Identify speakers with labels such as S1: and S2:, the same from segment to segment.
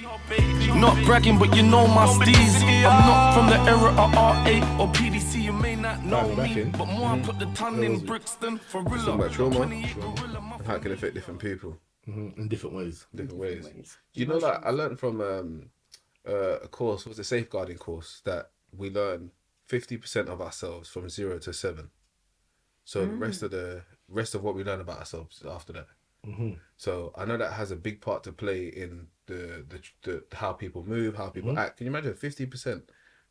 S1: Not bragging, but you know my steez. I'm not from the era of R8 or PDC. You may not know me, but more I put the ton in Brixton for real.
S2: Talking about trauma and how it can affect different people
S3: in different ways.
S2: different ways. You know, like I learned from a course, was a safeguarding course, that we learn 50% of ourselves from 0 to 7. So the rest of what we learn about ourselves after that. So I know that has a big part to play in the how people move, how people act. Can you imagine 50%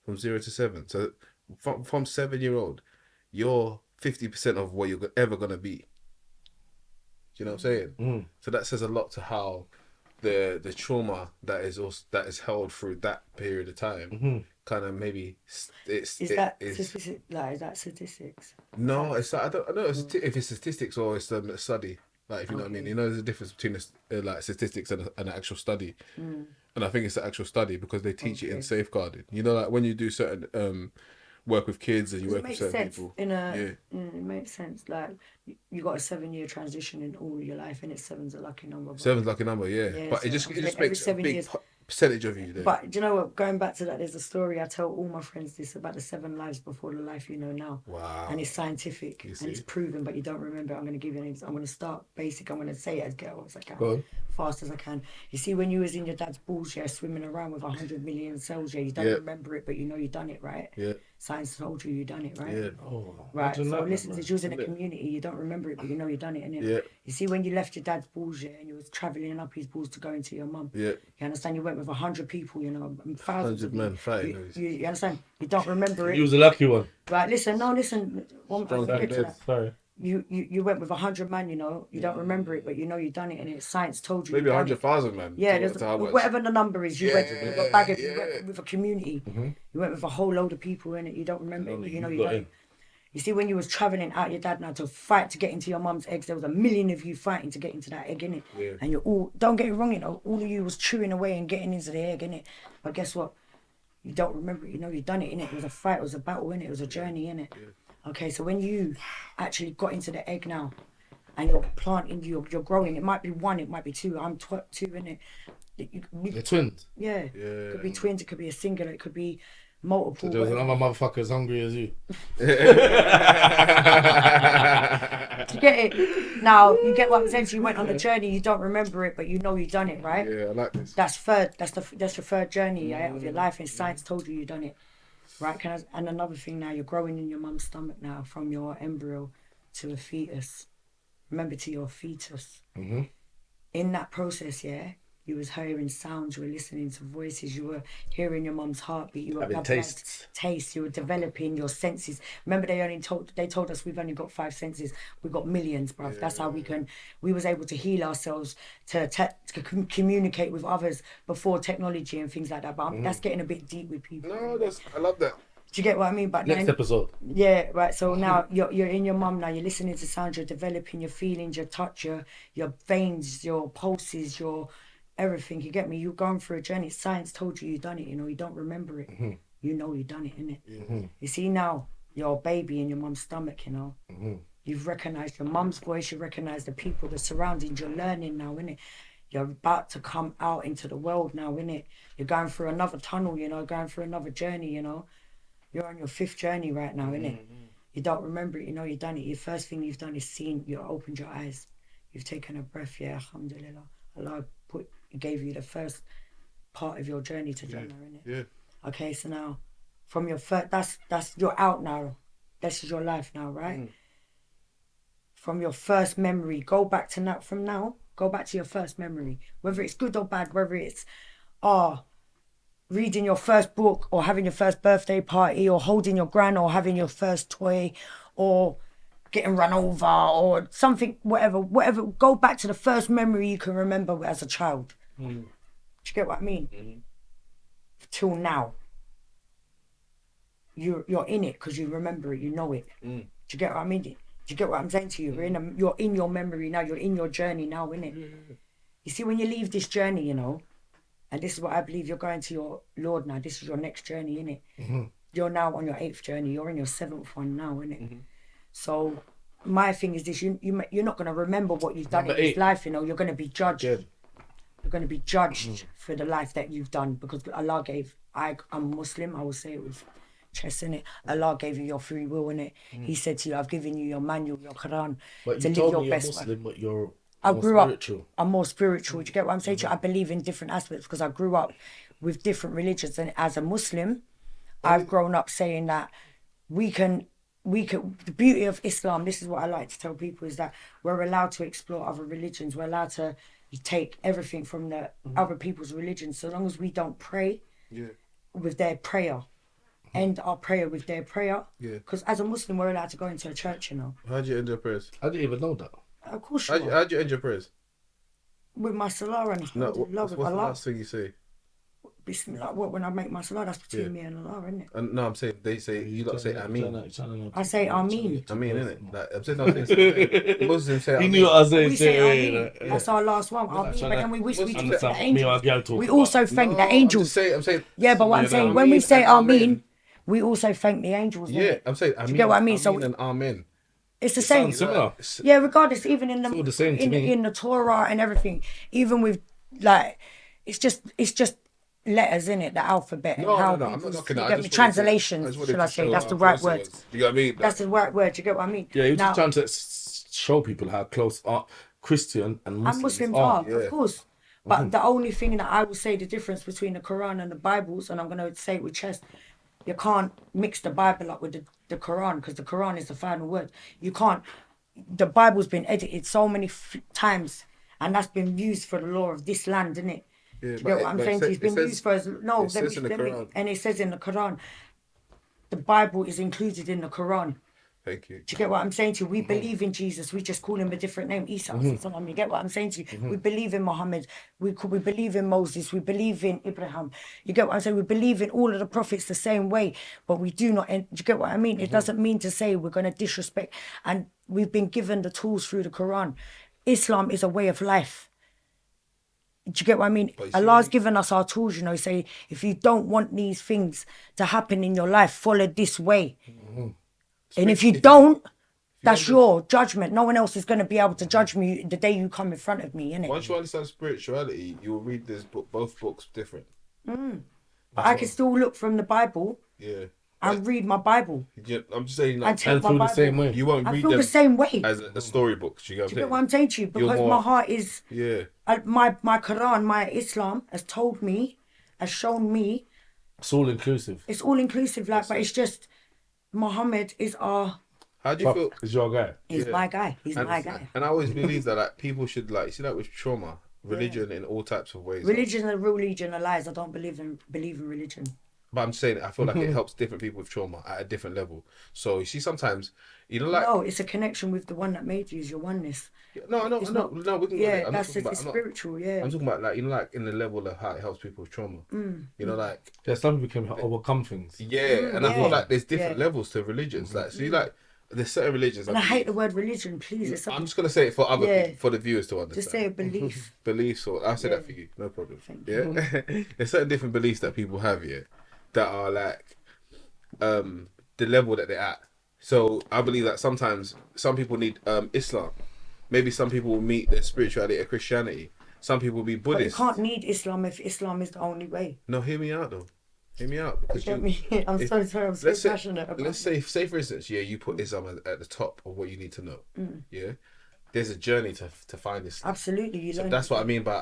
S2: from 0 to 7? So from 7-year-old, you're 50% of what you're ever gonna be. You know what I'm saying? So that says a lot to how the trauma that is held through that period of time kind of maybe
S4: Is that statistics?
S2: No, it's like, I don't know if it's statistics or it's a study. Like, if you know what I mean, you know, there's a difference between like statistics and an actual study. And I think it's the actual study because they teach it in safeguarding. You know, like when you do certain work with kids and you work with certain people.
S4: It makes sense. Like you got a 7-year transition in all your life, and it's 7's a lucky number.
S2: 7's lucky number, yeah. But it just makes a big percentage of you there.
S4: But do you know what? Going back to that, there's a story I tell all my friends this about the 7 lives before the life you know now.
S2: Wow.
S4: And it's scientific and it's proven, but you don't remember. I'm going to give you an example. I'm going to start basic. I'm going to say it as ghetto as I can, fast as I can. You see, when you was in your dad's balls, swimming around with 100 million cells, you don't remember it, but you know you done it, right?
S2: Yeah.
S4: Science told you done it, right?
S2: Yeah.
S4: Right. So listen, since you was in a community, you don't remember it, but you know you done it, innit?
S2: Yeah.
S4: You see, when you left your dad's balls, and you was travelling up his balls to go into your mum.
S2: Yeah.
S4: You understand? You went with 100 people, you know, and thousands
S2: 100 men fighting.
S4: you understand? You don't remember it.
S3: You was a lucky one.
S4: Right, listen.
S3: Sorry.
S4: You went with 100 man, you know. You don't remember it, but you know you done it, and it's science told you.
S2: Maybe 100,000 man.
S4: Yeah, whatever the number is. You went with a bag of, you went with a community. You went with a whole load of people in it. You don't remember it, but you know you done it. You see, when you was travelling out your dad now to fight to get into your mum's eggs, there was 1 million of you fighting to get into that egg, innit?
S2: Yeah.
S4: And you're all, don't get it wrong, you know, all of you was chewing away and getting into the egg, innit? But guess what? You don't remember it, you know, you done it, innit? It was a fight, it was a battle, innit? It was a journey, innit? Yeah. Okay, so when you actually got into the egg now, and you're planting, you're growing, it might be 1, it might be 2, I'm 2, innit?
S3: They're twins.
S4: Yeah. It could be twins, it could be a singular, it could be multiple.
S3: So there was another motherfucker as hungry as you.
S4: Do you get it? Now, you get what I'm saying? So you went on a journey, you don't remember it, but you know you done it, right?
S2: Yeah, I like this.
S4: That's your third journey of your life, and science told you done it, right? And another thing now, you're growing in your mum's stomach now, from your embryo to a fetus. Remember, to your fetus. In that process, you was hearing sounds, you were listening to voices, you were hearing your mum's heartbeat, you were
S3: having tastes.
S4: You were developing your senses. Remember, they told us we've only got 5 senses. We've got millions, bruv. That's how we was able to heal ourselves, to communicate with others before technology and things like that. But that's getting a bit deep with people.
S2: No, I love that.
S4: Do you get what I mean? But
S3: Next episode.
S4: Yeah, right. So now you're in your mum now. You're listening to sounds. You're developing your feelings, your touch, your veins, your pulses, your everything. You get me? You're going through a journey. Science told you done it. You know, you don't remember it. You know you done it, innit? You see now, you're a baby in your mum's stomach. You know, you've recognized your mum's voice. You recognize the people, the surroundings. You're learning now, innit? You're about to come out into the world now, innit? You're going through another tunnel. You know, going through another journey. You know. You're on your 5th journey right now, innit? You don't remember it, you know you done it. Your first thing you've done is seen, you opened your eyes. You've taken a breath, alhamdulillah. Allah gave you the first part of your journey to Jannah, innit?
S2: Yeah.
S4: Okay, so now, from your first, that's you're out now. This is your life now, right? From your first memory, go back to your first memory. Whether it's good or bad, whether it's, reading your first book, or having your first birthday party, or holding your gran, or having your first toy, or getting run over, or something, whatever. Go back to the first memory you can remember as a child. Do you get what I mean? Till now. You're in it because you remember it, you know it. Do you get what I mean? Do you get what I'm saying to you? You're in your memory now, you're in your journey now, innit? You see, when you leave this journey, you know, and this is what I believe, you're going to your Lord now. This is your next journey, innit? You're now on your 8th journey. You're in your 7th one now, innit? So my thing is this: you're not going to remember what you've done in this life. You know, you're going to be judged. You're You're going to be judged for the life that you've done because Allah gave. I'm Muslim. I will say it with chest in it. Allah gave you your free will in it. He said to you, "I've given you your manual, your Quran,
S3: But
S4: to
S3: you
S4: live
S3: told
S4: your
S3: me you're
S4: best life."
S3: Muslim, but you're
S4: I
S3: more
S4: grew
S3: spiritual.
S4: up. I'm more spiritual. Do you get what I'm saying? To you? I believe in different aspects because I grew up with different religions, and as a Muslim, I've grown up saying that we can. The beauty of Islam. This is what I like to tell people: is that we're allowed to explore other religions. We're allowed to take everything from the other people's religions, so long as we don't pray with their prayer, end our prayer with their prayer.
S2: Yeah.
S4: Because as a Muslim, we're allowed to go into a church.
S2: How'd you end your prayers?
S3: I didn't even know that.
S4: Of course, you are.
S2: How'd you end your prayers?
S4: With my salah and
S2: No,
S4: love
S2: what's
S4: with
S2: the
S4: Allah.
S2: last thing you say?
S4: Bismillah. What, when I make my salah, that's between me and Allah, isn't it?
S2: And no, I'm saying they say you got to say Ameen.
S4: I say Ameen.
S2: Ameen, innit? Like, I'm saying no things. Muslims say
S3: He
S2: Ameen.
S3: knew what I was saying.
S4: We say Ameen. That's our last one. Ameen. But then we wish we thank the angels. We also thank the angels.
S2: I'm saying.
S4: Yeah, but what I'm saying, when we say Ameen, we also thank the angels.
S2: Yeah,
S4: innit?
S2: I'm saying Ameen.
S4: Do you get what I mean? So
S2: Ameen and Amen.
S4: it's the same.
S3: Sounds similar.
S4: Yeah, regardless, even in
S3: all the same to
S4: in,
S3: me.
S4: in the Torah and everything, even with like, it's just letters in it, the alphabet and
S2: No,
S4: how
S2: no, I'm
S4: people
S2: not knocking
S4: you
S2: that.
S4: get
S2: I
S4: me
S2: just wanted to-
S4: translations.
S2: just wanted
S4: Should I
S2: to
S4: say
S2: show
S4: that's
S2: how
S4: the right
S2: close it
S4: word?
S2: was. You know what I mean?
S4: That's the right word. You get what I mean?
S3: Yeah, he was
S4: Now,
S3: just trying to show people how close Christian and Muslims,
S4: and Muslims
S3: are.
S4: are, of course. But the only thing that I will say the difference between the Quran and the Bibles, and I'm going to say it with chest, you can't mix the Bible up with the Quran because the Quran is the final word. You can't. The Bible's been edited so many times, and that's been used for the law of this land, isn't it?
S2: Yeah,
S4: Do you get what I'm saying? It's been used for no.
S2: it says in the Quran.
S4: And it says in the Quran, the Bible is included in the Quran.
S2: Thank you.
S4: Do you get what I'm saying to you? We believe in Jesus. We just call him a different name, Isa. You get what I'm saying to you? We believe in Muhammad. We believe in Moses. We believe in Abraham. You get what I'm saying? We believe in all of the prophets the same way, but we do not. Do you get what I mean? It doesn't mean to say we're going to disrespect. And we've been given the tools through the Quran. Islam is a way of life. Do you get what I mean? Allah's given us our tools, you know, say, if you don't want these things to happen in your life, follow this way. And if you don't, that's your judgment. No one else is going to be able to judge me the day you come in front of me, innit?
S2: Once you understand spirituality, you will read this book, both books different.
S4: But I can still look from the Bible
S2: Yeah.
S4: and read my Bible.
S2: I'm just saying,
S4: And
S2: like,
S4: take
S3: And
S4: my
S3: feel the
S4: Bible.
S3: same way.
S2: you won't
S4: I
S2: read
S4: feel
S2: them
S4: the same way.
S2: as a storybook. You get what I'm
S4: Do you
S2: saying?
S4: get what I'm saying to you? Because
S2: more-
S4: my heart is,
S2: Yeah.
S4: my Quran, my Islam has told me, has shown me,
S3: It's all inclusive.
S4: it's all inclusive, like, but it's just, Muhammad is
S2: How do you feel?
S3: It's your guy.
S4: he's
S2: Yeah.
S4: my guy. He's
S2: And,
S4: my guy.
S2: and I always believe that like people should like you see that with trauma, religion in all types of ways.
S4: Religion and religion are lies. I don't believe in religion.
S2: But I'm saying I feel like it helps different people with trauma at a different level. So you see sometimes you know like
S4: No, it's a connection with the one that made you. Is your oneness.
S2: no
S4: It's
S2: no
S4: not-
S2: no we can go
S4: Yeah,
S2: there. I'm not
S4: that's
S2: talking
S4: it.
S2: about
S4: It's
S2: I'm not-
S4: spiritual. Yeah.
S2: I'm talking about like you know like in the level of how it helps people with trauma. You know like
S3: Yeah, some people can overcome things.
S2: yeah, and I feel
S4: yeah,
S2: like there's different
S4: yeah.
S2: levels to religions. Like see like there's certain religions.
S4: And I hate the word religion. Please, it's
S2: I'm just gonna say it for other
S4: Yeah.
S2: people, for the viewers to understand.
S4: just say a belief.
S2: Beliefs or I'll say that
S4: Yeah.
S2: for you, no problem.
S4: Thank
S2: Yeah. There's certain different beliefs that people have here that are like the level that they're at. So I believe that sometimes some people need Islam. Maybe some people will meet their spirituality at Christianity. Some people will be
S4: But you
S2: Buddhist.
S4: can't need Islam if Islam is the only way.
S2: No, hear me out though. Hear me out. Because
S4: Get me? I'm so sorry. I'm so
S2: let's say,
S4: passionate about
S2: let's say for instance, yeah, you put Islam at the top of what you need to know. Yeah. There's a journey to find Islam.
S4: Absolutely, you
S2: So
S4: learn.
S2: that's what I mean by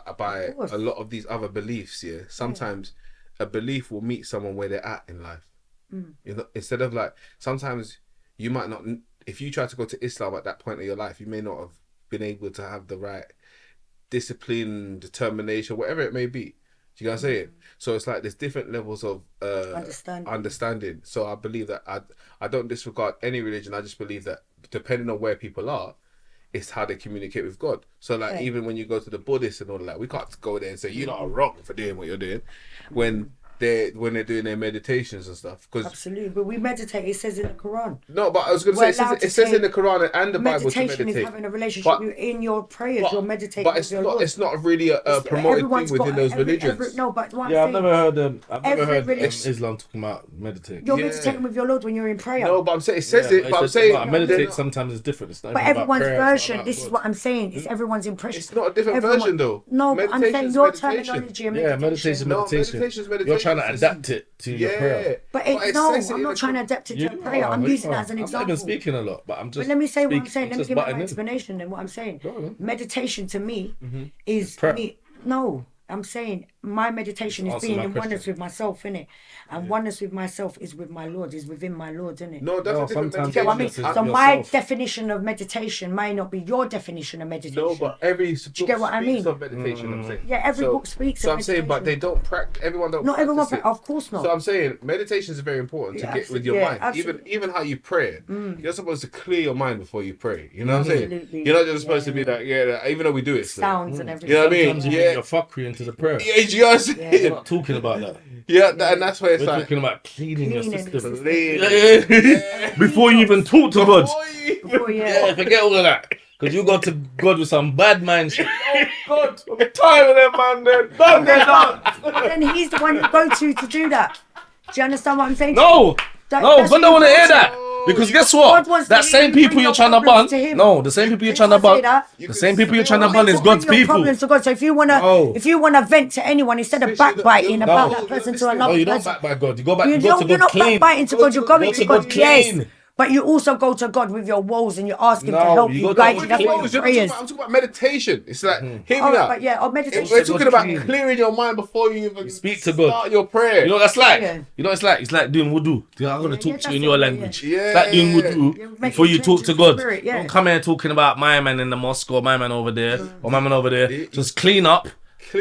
S4: course.
S2: a lot of these other beliefs. Yeah, sometimes a belief will meet someone where they're at in life. You know, instead of like sometimes you might not. If you try to go to Islam at that point of your life, you may not have been able to have the right discipline, determination, whatever it may be. Do you guys say it? So it's like there's different levels of understanding. So I believe that I don't disregard any religion. I just believe that depending on where people are, it's how they communicate with God. So like
S4: Right.
S2: even when you go to the Buddhists and all that, we can't go there and say you're not wrong for doing what you're doing. When when they're doing their meditations and stuff. Because
S4: Absolutely, but we meditate. It says in the Quran.
S2: no, but I was going to
S4: We're
S2: say
S4: allowed
S2: it
S4: to
S2: says in
S4: take
S2: the Quran and the Bible to
S4: Meditation
S2: meditate.
S4: is having a relationship
S2: But-
S4: in your prayers. You're meditating
S2: But
S4: with your Lord.
S2: it's not really a promoted
S4: Everyone's
S2: thing within
S4: got
S2: those
S4: every-
S2: religions.
S4: no, but what I'm
S3: Yeah, I've
S4: saying,
S3: never heard
S4: Every religion-
S3: Islam talking about meditate.
S4: you're
S2: Yeah.
S4: meditating with your Lord when you're in prayer.
S2: No, but I'm saying it says
S3: Yeah,
S2: it. But I'm saying
S3: meditate sometimes is different. It's not
S4: But
S3: even about
S4: everyone's
S3: prayer, it's not
S4: version,
S3: about
S4: this is
S3: God.
S4: what I'm saying, it's everyone's impression.
S2: it's not a different
S4: Everyone-
S2: version though.
S4: No, but I'm saying
S2: Meditation's
S4: your
S2: meditation.
S4: terminology and
S3: Yeah,
S4: meditation.
S3: meditation's meditation.
S2: No,
S3: You're trying to
S2: meditation's-
S3: adapt it to your prayer.
S4: But
S2: it
S4: no,
S2: says it
S4: I'm
S2: in
S4: not
S2: the
S4: trying to
S2: Quran.
S4: adapt it to
S3: You
S4: prayer. I'm
S3: are,
S4: using
S3: you
S4: it
S3: are.
S4: as an
S3: I'm
S4: example.
S3: not even speaking a lot, but I'm just.
S4: But let me say what I'm
S3: speak-
S4: saying. Let me
S3: just
S4: give my
S3: butting in.
S4: explanation then what I'm saying.
S3: Go on.
S4: Meditation to me is
S3: prayer.
S4: me. No, I'm saying my meditation is
S3: Answer
S4: being
S3: my
S4: in oneness
S3: question.
S4: with myself, innit? And oneness with myself is with my Lord, is within my Lord, innit?
S2: No, that's
S3: No,
S2: a different
S3: sometimes
S4: You get what I mean?
S3: Meditation is
S4: So my
S3: yourself.
S4: definition of meditation might not be your definition of meditation.
S2: No, but every book
S4: you get what I
S2: speaks
S4: mean?
S2: of meditation. I'm saying.
S4: Yeah, every book speaks
S2: So
S4: of
S2: I'm saying, but they
S4: meditation.
S2: don't practice. Everyone don't.
S4: Not everyone,
S2: practice it.
S4: of course not.
S2: So I'm saying meditation is very important to
S4: Yeah,
S2: get with your
S4: yeah,
S2: mind.
S4: absolutely.
S2: Even how you pray, you're supposed to clear your mind before you pray. You know what I'm saying?
S4: Absolutely.
S2: You're not just supposed to be like, even though we do it. still.
S4: Sounds and everything.
S2: You know what I mean?
S3: Sometimes you
S2: Yeah.
S3: bring your fuckery into the prayer.
S2: Yeah, you know what I'm saying?
S3: We're not talking about that.
S2: And that's why it's
S3: We're
S2: like.
S3: talking about cleaning your
S4: Cleaning the
S3: system.
S4: system.
S3: Yeah. Before you even talk to God.
S4: Oh, yeah.
S3: Yeah, forget all of that. Because you go to God with some bad mind shit.
S2: Oh God, I'm tired of them, man. They're done. They're done.
S4: Then he's the one you go to do that. Do you understand what I'm saying?
S3: No,
S4: That-
S3: no,
S4: that's
S3: God
S4: who
S3: don't
S4: you
S3: want to
S4: go
S3: hear
S4: to.
S3: that. Because guess
S4: God
S3: what?
S4: wants
S3: That
S4: to
S3: same
S4: bring
S3: people
S4: your
S3: you're trying to
S4: problems
S3: bun.
S4: to him.
S3: No, the same people you're
S4: You
S3: trying to
S4: can't say
S3: bun.
S4: that.
S3: The same people you're trying to
S4: Bring
S3: bun is
S4: your
S3: God's people.
S4: problems to God. So if you wanna,
S3: No.
S4: if you wanna vent to anyone instead of
S2: Especially
S4: backbiting
S2: the-
S4: about
S2: No,
S4: that person to
S2: no,
S4: another
S3: No, you don't
S4: person,
S3: back by God. You go back.
S4: you
S3: You go
S4: don't,
S3: to
S4: you're
S3: God
S4: not
S3: clean.
S4: backbiting to God. You're going
S3: Go
S4: to
S3: to
S4: God,
S3: God
S4: yes.
S3: clean.
S4: But you also go to God with your woes and you ask Him to
S3: No,
S4: help
S3: you
S4: you,
S3: go to
S4: guide
S3: God
S4: you. That's
S3: clean.
S4: what
S2: I'm
S4: your
S2: talking
S4: prayers.
S2: about meditation. It's like, hear me
S4: Alright,
S2: out.
S4: but yeah, or meditation.
S2: We're talking about
S3: clean.
S2: clearing your mind before you even
S3: Speak to God.
S2: start your prayer.
S3: You know what that's like?
S4: Yeah.
S3: You know what it's like? It's like doing wudu. I'm going to
S4: Yeah,
S3: talk to
S4: that's
S3: you in
S4: it,
S3: your
S4: yeah,
S3: language.
S2: yeah.
S3: It's like doing
S2: Yeah.
S3: wudu
S4: Yeah, make
S3: before
S4: it
S3: you talk
S4: cleanse
S3: to
S4: your
S3: God.
S4: spirit, yeah.
S3: Don't come here talking about my man in the mosque or my man over there or my man over there. Just clean up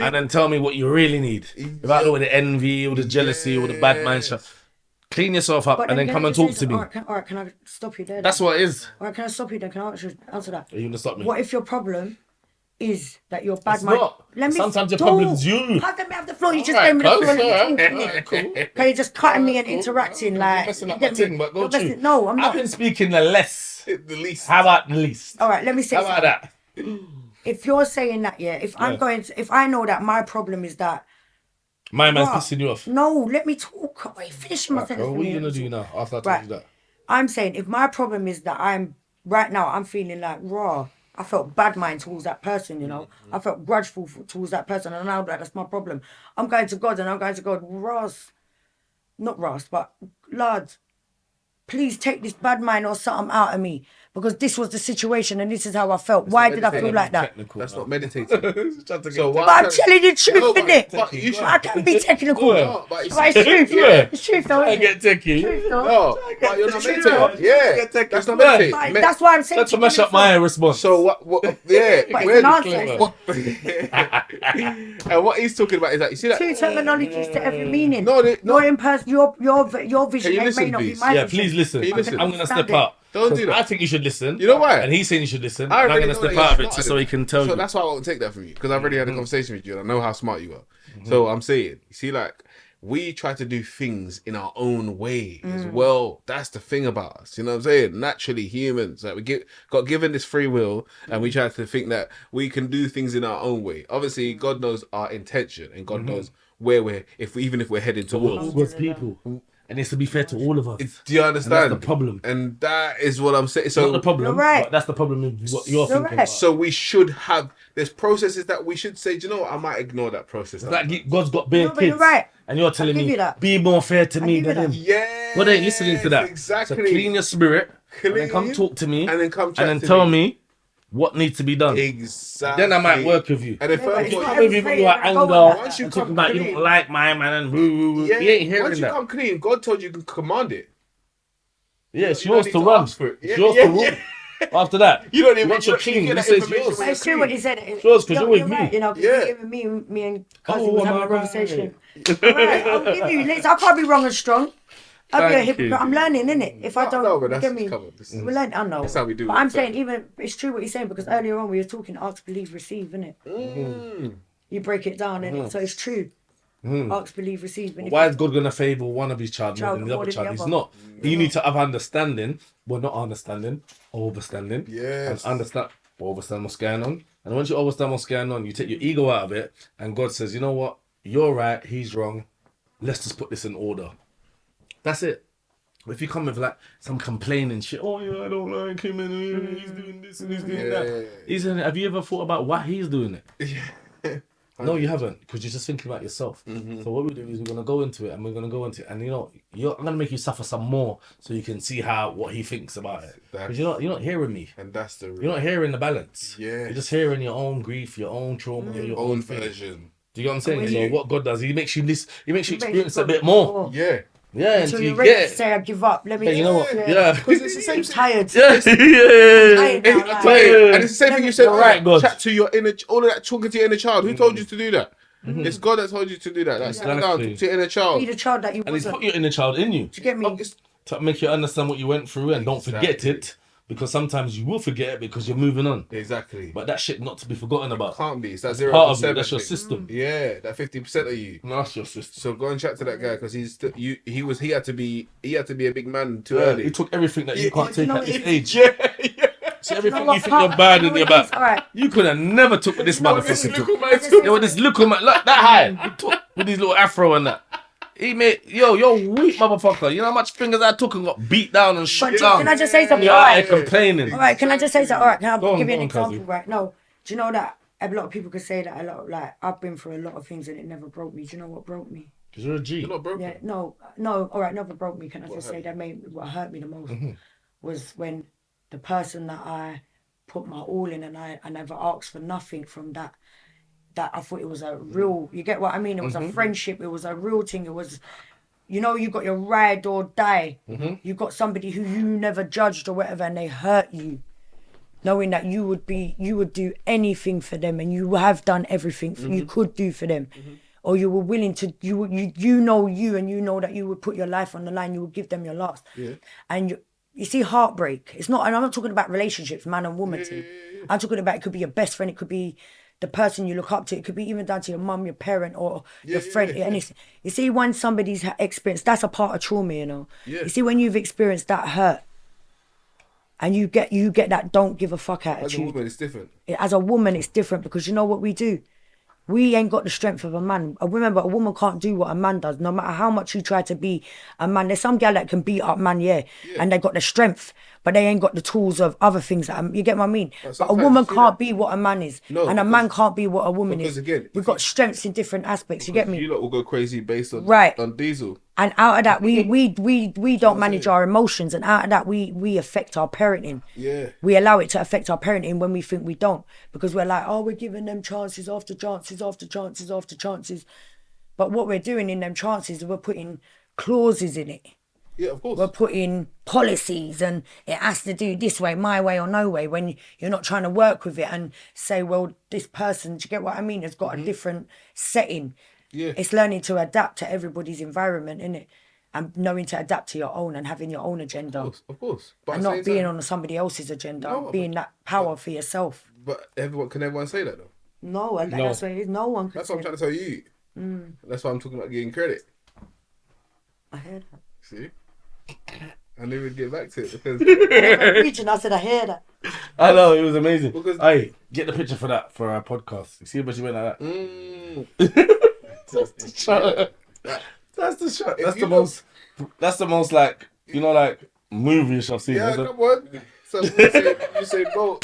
S3: and then tell me what you really need. Without all the envy or the jealousy or the bad mind stuff. Clean yourself up
S4: But
S3: and then
S4: can
S3: come
S4: I
S3: and
S4: just
S3: talk
S4: say
S3: to me.
S4: something? Alright, can I stop you there?
S3: That's
S4: then?
S3: what it is.
S4: Alright, can I stop you then? Can I answer that?
S3: Are you going to stop me?
S4: What if your problem is that you're bad
S3: It's
S4: mind?
S3: not.
S4: Let me
S3: Sometimes your
S4: talk.
S3: problem's you.
S4: How can we have the floor? You just
S3: Alright,
S4: gave me the
S3: cuz,
S4: floor. Let me
S3: alright.
S4: talk, innit? Okay, you're just cutting me and interacting like.
S3: Messing
S4: you
S3: up my
S4: get me?
S3: thing, but go
S4: You're
S3: through.
S4: messing- No, I'm
S3: I've
S4: not.
S3: been speaking the less.
S2: The least.
S3: How about the least?
S4: All right, let me say
S3: How about
S4: something.
S3: that?
S4: If you're saying that, yeah, if I'm
S3: Yeah.
S4: going to, if I know that my problem is that.
S3: My man's
S4: Bruh,
S3: pissing you off.
S4: No, let me talk. Wait, finish my sentence.
S3: What
S4: for
S3: are
S4: me.
S3: you going to do now after I told
S4: Right.
S3: you that?
S4: I'm saying if my problem is that right now I'm feeling like raw. I felt bad mind towards that person, you know. I felt grudgeful towards that person, and now that's my problem. I'm going to God and I'm going to God, not Ross, but Lord, please take this bad mind or something out of me because this was the situation and this is how I felt. Why did I feel like that?
S2: That's not meditating.
S3: So
S2: So
S3: what?
S4: But I'm telling you the truth,
S2: No, but-
S4: innit?
S2: but you should-
S4: I can be technical.
S3: Yeah.
S2: But it's-
S4: But it's truth.
S3: Yeah.
S4: It's truth, though,
S3: I
S4: isn't
S3: get
S4: it?
S3: techie.
S4: Truth, though.
S2: No, but you're not
S4: True.
S2: meditating. Yeah, that's not
S3: Yeah.
S2: meditating.
S4: But that's why I'm saying.
S3: That's to mash up my response.
S2: So what? Yeah,
S4: But it's
S2: where
S4: an
S2: the-
S4: answer.
S2: what- and what he's talking about is that you see that.
S4: Two terminologies to every meaning.
S2: No, no.
S4: Your vision
S2: Can you
S4: may
S2: listen,
S4: not be
S2: please?
S4: my
S3: Yeah,
S4: vision.
S3: please listen.
S2: Can you listen?
S3: I'm going to step
S4: Understand it.
S3: out.
S2: Don't do that.
S3: I think you should listen.
S2: You know why?
S3: And he's saying you should listen.
S2: I
S3: And I'm
S2: already
S3: going to
S2: know
S3: step
S2: that
S3: out of
S2: you're
S3: it
S2: smart
S3: so he can tell
S2: So
S3: you.
S2: that's why I won't take that from you because I've already had a conversation with you and I know how smart you are. So I'm saying, you see, like we try to do things in our own way as well. That's the thing about us. You know what I'm saying? Naturally, humans, like got given this free will, and we try to think that we can do things in our own way. Obviously, God knows our intention, and God knows where even if we're heading
S3: We're all
S2: towards.
S3: God's people. And it's to be fair to all of us.
S2: Do you understand?
S3: that's the problem.
S2: And that is what I'm saying.
S3: It's not
S2: So
S3: the problem,
S4: You're right.
S3: but that's the problem with what you're
S4: You're
S3: thinking
S4: right.
S3: about.
S2: So we should have there's processes that we should say, do you know what? I might ignore that process.
S3: Like God's got bare
S4: No, but you're
S3: kids,
S4: right.
S3: and you're telling
S4: give
S3: me
S4: you that.
S3: be more fair to me
S4: give you
S3: than
S4: that.
S3: him.
S2: Yeah.
S3: God ain't listening to that.
S2: Exactly.
S3: So clean your spirit, and then come
S2: Clean,
S3: talk to me,
S2: and then come chat
S3: and then
S2: to
S3: tell
S2: me.
S3: me what needs to be done.
S2: Exactly.
S3: Then I might work with you.
S2: And then
S4: Yeah, but
S2: first
S4: it's
S3: You
S2: of
S4: not
S2: all,
S3: come with you when you are
S4: every prayer
S3: anger,
S4: gonna go like
S2: Once you
S3: and
S2: come
S3: talking about you
S2: clean.
S3: don't like my man and woo woo woo.
S2: yeah,
S3: You ain't hearing
S2: once you
S3: that.
S2: come clean, God told you can command it.
S3: Yeah, it's
S2: you don't
S3: yours
S2: need
S3: to
S2: to
S3: run.
S2: ask for it.
S3: It's
S2: Yeah,
S3: yours
S2: yeah,
S3: to rule. After that,
S2: You don't even
S3: once you're
S2: you
S3: clean,
S2: get
S3: this
S2: that
S3: is
S2: information
S3: yours.
S2: when
S4: But it's
S2: you're
S4: true what
S2: clean.
S4: he said.
S3: Yours, 'cause you're with
S4: right,
S3: me.
S4: You know, 'cause
S2: Yeah.
S4: me and cousin
S3: Oh,
S4: was
S3: am
S4: having
S3: I
S4: a conversation.
S3: right?
S4: Alright, I'll give you. Listen, I can't be wrong and strong. I'll be a
S3: Thank
S4: hypocrite.
S3: you.
S4: I'm learning, innit? If I don't,
S2: No, but
S4: you
S2: that's
S4: get me.
S2: come on, this is-
S4: We learn. I know.
S2: That's how we do
S4: But
S2: it,
S4: I'm
S2: so.
S4: saying, even it's true what you're saying because earlier on we were talking, ask, believe, receive, innit? You break it down, innit? So it's true. Ask, believe, receive. And if
S3: Why
S4: you
S3: is God gonna favor one of his child more than the other child? He's not. You need to have understanding. Well, not understanding, overstanding.
S2: Yes.
S3: And overstand what's going on. And once you understand what's going on, you take your ego out of it, and God says, you know what? You're right. He's wrong. Let's just put this in order. That's it. If you come with like some complaining shit, oh yeah, I don't like him and he's doing this and he's doing that. Have you ever thought about why he's doing it? No, you haven't, because you're just thinking about yourself. So what we do is we're gonna go into it, and and you know, I'm gonna make you suffer some more, so you can see what he thinks about it. Because you're not hearing me,
S2: and that's the
S3: you're not hearing the balance.
S2: Yeah,
S3: you're just hearing your own grief, your own trauma, your own
S2: version.
S3: Do you get what I'm saying? So what God does, He makes you listen, He makes you experience a bit more.
S2: Yeah.
S3: Yeah,
S4: until
S3: and
S4: you're
S3: you
S4: ready
S3: get
S4: to say I give up. Let me.
S3: you know what? Yeah,
S2: because it's the same.
S4: I'm tired.
S3: yeah.
S4: Tired now, like,
S2: And it's the same thing you said.
S3: Right, God.
S2: Chat to your inner, all of that talking to your inner child. Who told you to do that? It's God that told you to do that. Like, sit down, talk to your inner child.
S4: Be the child that you
S3: And He's
S4: wasn't.
S3: put your inner child in you.
S4: Do you get me?
S3: To make you understand what you went through and don't forget
S2: Exactly.
S3: it, because sometimes you will forget it because you're moving on.
S2: Exactly.
S3: But that shit not to be forgotten about.
S2: Can't be. It's that
S3: That's
S2: 0
S3: part
S2: to
S3: of you.
S2: 7
S3: That's your
S2: thing.
S3: system.
S2: Yeah, that 50% of you.
S3: No, that's your system.
S2: So go and chat to that guy because he had to be a big man too
S3: Yeah,
S2: early.
S3: he took everything that you can't
S4: you
S3: take
S4: know
S3: at this
S4: what
S3: age.
S2: yeah.
S3: So everything
S4: what,
S3: you think
S4: Carl?
S3: you're bad
S4: You
S3: in
S4: know
S3: your
S4: what it is?
S3: back.
S4: Alright.
S3: You could have never took what this motherfucker took.
S2: man
S3: Yo, this little man, look that high. He took with his little afro and that. He made you're weak motherfucker. You know how much fingers I took and got beat down and shot
S4: But
S3: down.
S4: can I just say something?
S3: You're
S4: All
S3: out
S4: right.
S3: here complaining.
S4: All right, can I just say something? All right, can I
S3: Go on,
S4: give you an
S3: go on,
S4: example?
S3: Kazi.
S4: Right, no. Do you know that a lot of people could say that a lot? Like I've been through a lot of things and it never broke me. Do you know what broke me?
S3: Because you're a G.
S2: You're not broken.
S4: Yeah, no. All right, never broke me. Can I just say that what hurt me the most was when the person that I put my all in and I never asked for nothing from that. That I thought it was a real. You get what I mean? It was a friendship. It was a real thing. It was. You know, you got your ride or die. You got somebody who you never judged or whatever, and they hurt you, knowing that you would do anything for them, and you have done everything you could do for them, or you were willing to. You know that you would put your life on the line. You would give them your last. Yeah. And you see, heartbreak. It's not, and I'm not talking about relationships, man and woman. I'm talking about it could be your best friend. It could be the person you look up to. It could be even down to your mum, your parent, or your friend. Anything. You see, when somebody's experienced, that's a part of trauma, you know. Yeah. You see, when you've experienced that hurt, and you get that don't give a fuck attitude.
S2: As a woman, it's different.
S4: As a woman, it's different because you know what we do. We ain't got the strength of a man. Remember, a woman can't do what a man does, no matter how much you try to be a man. There's some gal that can beat up man, and they got the strength, but they ain't got the tools of other things. You get what I mean? But a woman can't be what a man is, and a man can't be what a woman is.
S2: Because again,
S4: we've got strengths in different aspects. You get me?
S2: You lot will go crazy based on on Diesel.
S4: And out of that, we don't manage our emotions, and out of that, we affect our parenting.
S2: Yeah.
S4: We allow it to affect our parenting when we think we don't, because we're like, oh, we're giving them chances after chances after chances after chances. But what we're doing in them chances, we're putting clauses in it.
S2: Yeah, of course.
S4: We're putting policies, and it has to do this way, my way or no way, when you're not trying to work with it and say, well, this person, do you get what I mean, has got a different setting.
S2: Yeah.
S4: It's learning to adapt to everybody's environment, innit? And knowing to adapt to your own and having your own agenda.
S2: Of course. But
S4: and not being on somebody else's agenda, being that power for yourself.
S2: But can everyone say that though?
S4: No, that's what it is. No one can.
S2: That's what I'm trying to tell you. That's why I'm talking about getting credit.
S4: I heard that.
S2: See? I knew we'd get back to it because
S4: preaching, I said I hear that.
S3: I know, it was amazing.
S2: Because
S3: hey, get the picture for that for our podcast. You see how she went like that? That's the shot. That's the shot. That's the most like, you know, like movie-ish I've seen.
S2: Yeah, come on. So you say go.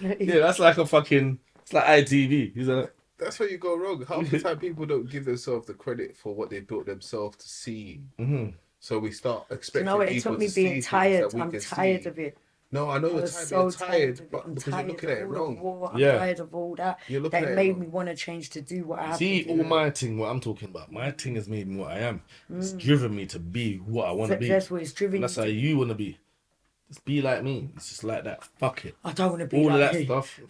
S3: Yeah, that's like a fucking. It's like ITV. He's like.
S2: That's where you go wrong. Half the time, people don't give themselves the credit for what they built themselves to see. So we start expecting.
S4: You know, it
S2: people
S4: took me
S2: to see
S4: being tired.
S2: we
S4: I'm
S2: can
S4: tired
S2: see.
S4: of it.
S2: No, I know you're tired, but
S4: I'm
S2: because you're looking at it wrong.
S4: I'm tired of all that.
S2: You're looking
S4: that
S2: at it
S4: made
S2: wrong.
S4: me want to change to do what I have
S3: See,
S4: to do.
S3: all my thing, what I'm talking about, my thing has made me what I am. It's driven me to be what I want to be.
S4: That's what it's driven
S3: And that's
S4: you
S3: how
S4: to.
S3: you want to be. Just be like me. It's just like that. Fuck it.
S4: I don't want to be
S3: All
S4: like
S3: of that
S4: you.
S3: stuff.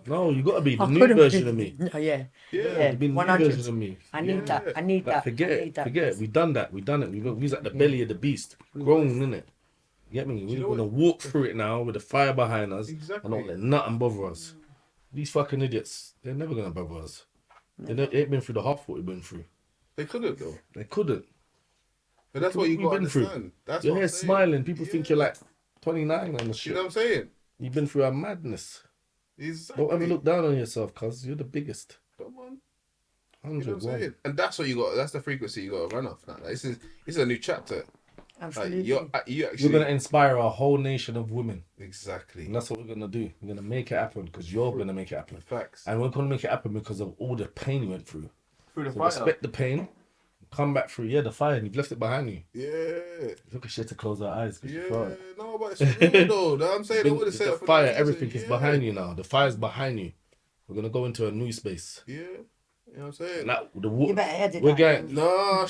S3: No, you got to be the
S4: I
S3: new
S4: couldn't
S3: version
S4: be-
S3: of me.
S4: No, yeah.
S3: Be the new
S4: 100.
S3: version of me.
S4: I need that. I need
S3: Like,
S4: that.
S3: forget
S4: I
S3: it.
S4: need that.
S3: Forget it. We done that. We done it. We was at the belly of the beast. Grown, innit? Get me? We're going to walk through it now with the fire behind us.
S2: Exactly.
S3: And don't let nothing bother us. These fucking idiots, they're never going to bother us. They ain't been through the half what we've been through.
S2: They couldn't though.
S3: They couldn't.
S2: But that's what you got to understand. That's
S3: You're
S2: what
S3: here
S2: I'm saying.
S3: smiling. People think you're like 29 and the shit.
S2: You know what I'm saying?
S3: You've been through a madness.
S2: Exactly.
S3: Don't ever look down on yourself, cuz you're the biggest.
S2: Come on. You
S3: 100.
S2: know what I'm saying? And that's what you got. That's the frequency you got to run off now. Like, this is a new chapter.
S4: Absolutely.
S2: Like, you actually.
S3: We're gonna inspire a whole nation of women,
S2: Exactly.
S3: and that's what we're gonna do. We're gonna make it happen because you're gonna make it happen,
S2: Facts.
S3: and we're gonna make it happen because of all the pain you went through.
S2: Through the
S3: So respect the pain, come back through. Yeah, the fire, and you've left it behind you.
S2: Yeah.
S3: Look at shit to close our eyes. 'Cause you
S2: Yeah.
S3: felt
S2: No, but it's real though. Know what I'm saying? I would have said
S3: the
S2: it for
S3: fire,
S2: that
S3: everything
S2: reason.
S3: is behind you now. The fire's behind you. We're gonna go into a new space.
S2: Yeah. You know what I'm saying?
S3: And that,
S4: You better edit
S3: we're
S4: that.
S3: getting
S2: No,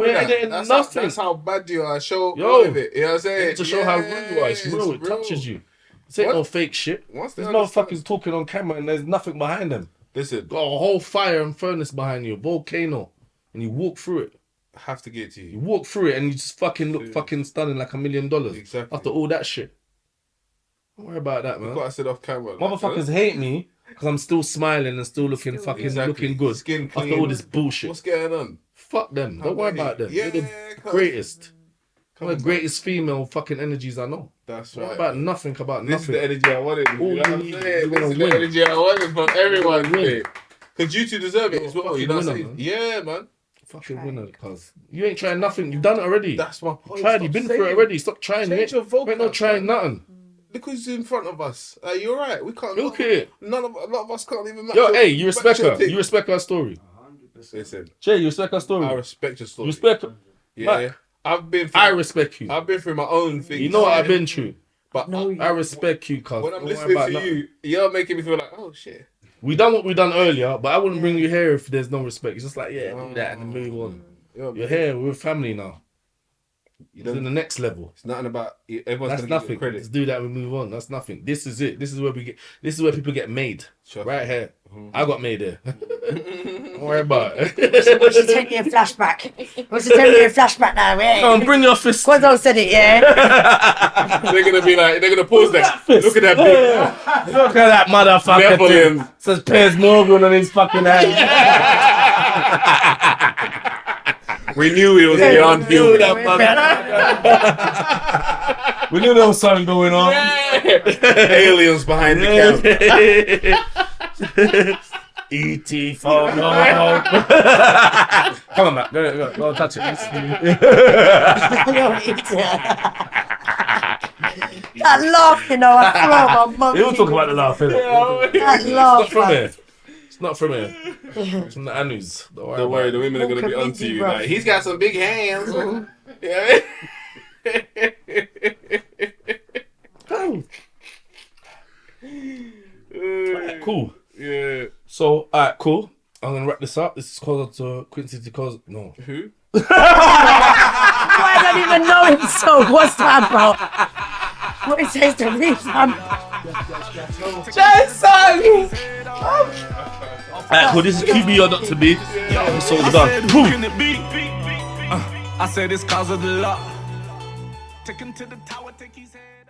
S3: we're editing
S2: that's
S3: nothing.
S2: That's how bad you are. Show
S3: Yo,
S2: all of it. You know what I'm saying?
S3: to show how real you are. It's real. It touches you. This ain't
S2: What?
S3: no fake shit.
S2: Once they
S3: These
S2: understand-
S3: motherfuckers talking on camera and there's nothing behind them.
S2: Listen,
S3: Got a whole fire and furnace behind you, a volcano, and you walk through it.
S2: I have to get to
S3: You
S2: you.
S3: walk through it and you just fucking look fucking stunning like $1 million.
S2: Exactly.
S3: After all that shit. Don't worry about that,
S2: You've
S3: man.
S2: got to sit off camera.
S3: Motherfuckers hate me because I'm still smiling and still looking fucking
S2: Exactly.
S3: looking good.
S2: Skin
S3: After
S2: clean.
S3: all this bullshit.
S2: What's going on?
S3: Fuck them. Don't worry about them.
S2: Yeah,
S3: They're the
S2: cuz.
S3: greatest.
S2: Come
S3: One of
S2: on,
S3: the greatest female fucking energies I know.
S2: That's
S3: Don't worry
S2: right.
S3: about nothing about
S2: This is
S3: nothing.
S2: the energy I wanted. You know
S3: All
S2: what
S3: you
S2: I'm
S3: need
S2: saying?
S3: is you
S2: This
S3: wanna
S2: is the
S3: win.
S2: energy I wanted from everyone.
S3: Win.
S2: Because you two deserve it
S3: You're
S2: as
S3: a
S2: well. You know what I'm
S3: fucking
S2: saying?
S3: winner,
S2: Yeah, man.
S3: Fucking winner, cuz. You ain't trying nothing. You've done it already.
S2: That's my
S3: You
S2: point.
S3: tried.
S2: Stop
S3: You've been
S2: saying
S3: through it already. Stop trying.
S2: Change your
S3: You ain't no
S2: vocab,
S3: trying
S2: man.
S3: nothing.
S2: Look who's in front of us. You're right. We can't.
S3: Look at it.
S2: A lot of us can't even match
S3: Yo,
S2: your-
S3: hey, you respect
S2: match your
S3: her.
S2: thing.
S3: You respect her story.
S2: Listen,
S3: Jay, you respect her story.
S2: I respect your story.
S3: You respect.
S2: Yeah,
S3: Mac,
S2: I've been. Through,
S3: I respect you.
S2: I've been through my own thing.
S3: You know what I've been through.
S2: But
S4: No, you-
S3: I respect you, cuz.
S2: when I'm
S3: Don't worry
S2: listening
S3: about
S2: to
S3: nothing.
S2: you, you're making me feel like, oh shit.
S3: We done what we done earlier, but I wouldn't bring you here if there's no respect. It's just like, yeah, do that and then move on. You're here. We're family now. It's in the next level.
S2: It's nothing about everyone's
S3: That's
S2: gonna give
S3: nothing.
S2: you credit.
S3: Let's do that. We move on. That's nothing. This is it. This is where we get. This is where people get made.
S2: Sure.
S3: Right here. I got made here. Don't worry about it.
S4: What's the 10-year flashback? What's the 10-year flashback now?
S3: Come on, bring your fist.
S4: Quazzo said it, yeah?
S2: They're gonna be like, they're gonna pause that. Look at that big
S3: Look at that motherfucker.
S2: Nephilim.
S3: thing. Says Piers Morgan on his fucking hand.
S2: We knew it was beyond
S3: Knew
S2: human.
S3: that motherfucker. We knew there was something going on.
S2: Aliens behind the camera.
S3: E.T. phone. No. Come on, Matt. Go touch it.
S4: That laugh, you know, I throw my monkey.
S3: You don't talk about the laugh, innit?
S4: That
S3: It's
S4: laugh,
S3: not from
S4: man.
S3: here. It's not from here. It's from the Anus. Don't worry.
S2: Don't worry, the
S3: about
S2: women are gonna be
S4: Walker
S2: onto
S4: Minty,
S2: you.
S4: bro.
S2: Like, he's got some big hands. Yeah.
S3: it. Cool.
S2: Yeah.
S3: So, alright, cool. I'm gonna wrap this up. This is called to Quincy because no.
S2: Who?
S4: I don't even know him, so what's that about? What it says to me, fam?
S3: Alright, cool. This is QB or Dr. B. Episode's done.
S1: Who can it be? I said it's cause of the law. Take him to the tower, take his head.